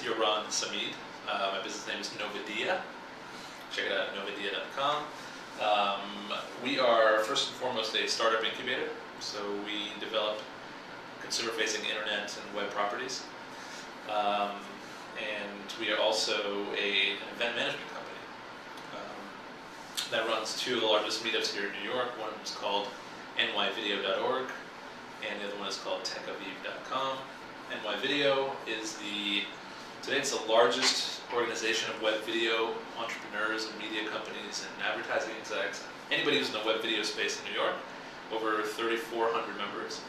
Yaron Samid. My business name is Novadea. Check it out at novadea.com. We are first and foremost a startup incubator, so we develop consumer-facing internet and web properties. And we are also an event management company that runs two of the largest meetups here in New York. One is called nyvideo.org, and the other one is called techaviv.com. NYvideo is today it's the largest organization of web video entrepreneurs and media companies and advertising execs. Anybody who's in the web video space in New York, over 3,400 members.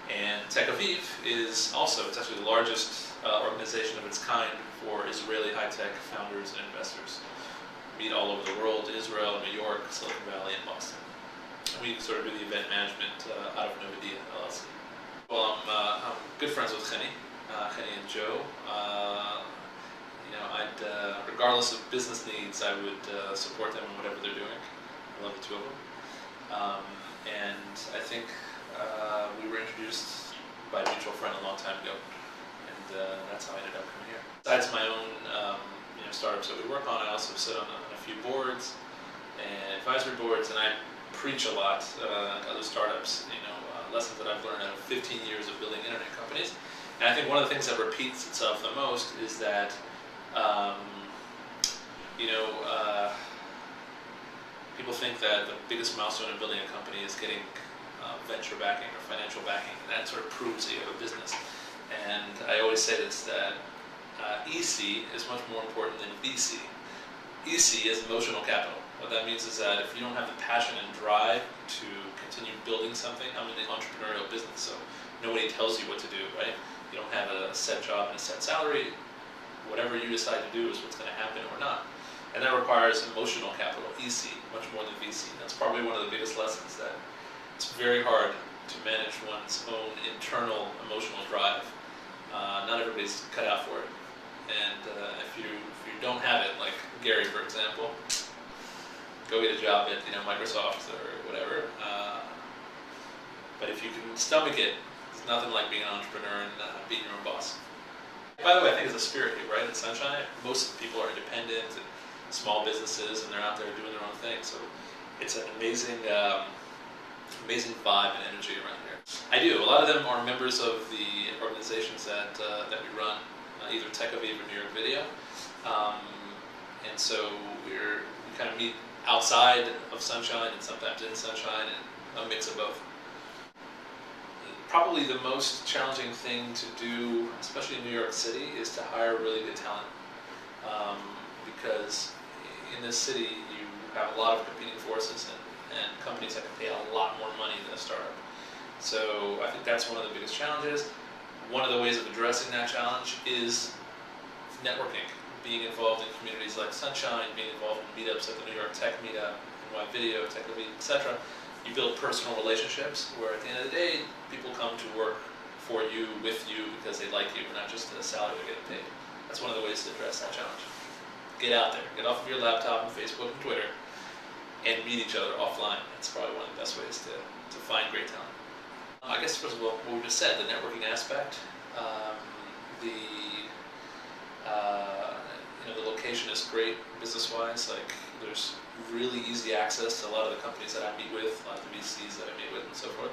And Techaviv is also, it's actually the largest organization of its kind for Israeli high-tech founders and investors. Meet all over the world, Israel, New York, Silicon Valley, and Boston. And we sort of do the event management out of Novadea, LLC. Well, I'm good friends with Cheni and Joe. Regardless of business needs, I would support them in whatever they're doing. I love the two of them. And I think we were introduced by a mutual friend a long time ago, and that's how I ended up coming here. Besides my own startups that we work on, I also sit on a few boards and advisory boards, and I preach a lot to other startups, lessons that I've learned out of 15 years of building internet companies. And I think one of the things that repeats itself the most is that people think that the biggest milestone in building a company is getting venture backing or financial backing, and that sort of proves that you have a business. And I always say this, that EC is much more important than VC. EC is emotional capital. What that means is that if you don't have the passion and drive to continue building something, I'm in the entrepreneurial business, so nobody tells you what to do, right? You don't have a set job and a set salary. Whatever you decide to do is what's going to happen or not. And that requires emotional capital, EC, much more than VC. That's probably one of the biggest lessons, that it's very hard to manage one's own internal emotional drive. Not everybody's cut out for it. And if you don't have it, like Gary, for example, go get a job at Microsoft or whatever. But if you can stomach it, there's nothing like being an entrepreneur and being your own boss. By the way, I think it's a spirit here, right? In Sunshine, most people are independent and small businesses, and they're out there doing their own thing. So it's an amazing, amazing vibe and energy around here. I do. A lot of them are members of the organizations that we run, either Techaviv or New York Video, and so we kind of meet outside of Sunshine and sometimes in Sunshine, and a mix of both. Probably the most challenging thing to do, especially in New York City, is to hire really good talent, because in this city you have a lot of competing forces and companies that can pay a lot more money than a startup. So I think that's one of the biggest challenges. One of the ways of addressing that challenge is networking, being involved in communities like Sunshine, being involved in meetups like the New York Tech Meetup, NYvideo, Techaviv, etc. You build personal relationships where at the end of the day, people come to work for you, with you, because they like you, not just a salary they're getting paid. That's one of the ways to address that challenge. Get out there, get off of your laptop and Facebook and Twitter, and meet each other offline. That's probably one of the best ways to find great talent. I guess first of all, what we just said, the networking aspect, the location is great business-wise. Like, there's really easy access to a lot of the companies that I meet with, a lot of the VCs that I meet with, and so forth.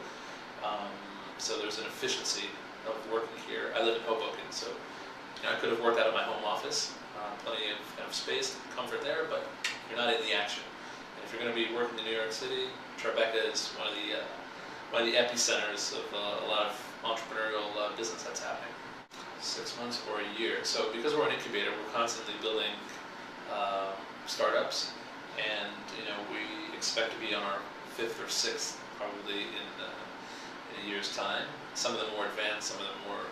So there's an efficiency of working here. I live in Hoboken, so I could have worked out of my home office, plenty of kind of space and comfort there, but you're not in the action. And if you're going to be working in New York City, Tribeca is one of the epicenters of a lot of entrepreneurial business that's happening. 6 months or a year. So because we're an incubator, we're constantly building startups, and we expect to be on our 5th or 6th probably in a year's time. Some of them more advanced, some of them more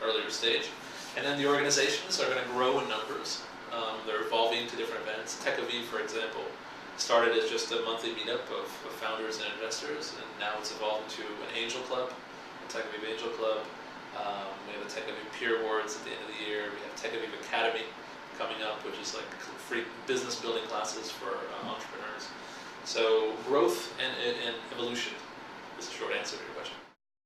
earlier stage. And then the organizations are going to grow in numbers. They're evolving to different events. Techaviv, for example, started as just a monthly meetup of founders and investors, and now it's evolved into an angel club, a Techaviv Angel Club. We have a Techaviv Peer Awards at the end of the year. We have Techaviv Academy coming up, which is like free business building classes for entrepreneurs. So growth and evolution is a short answer to your question.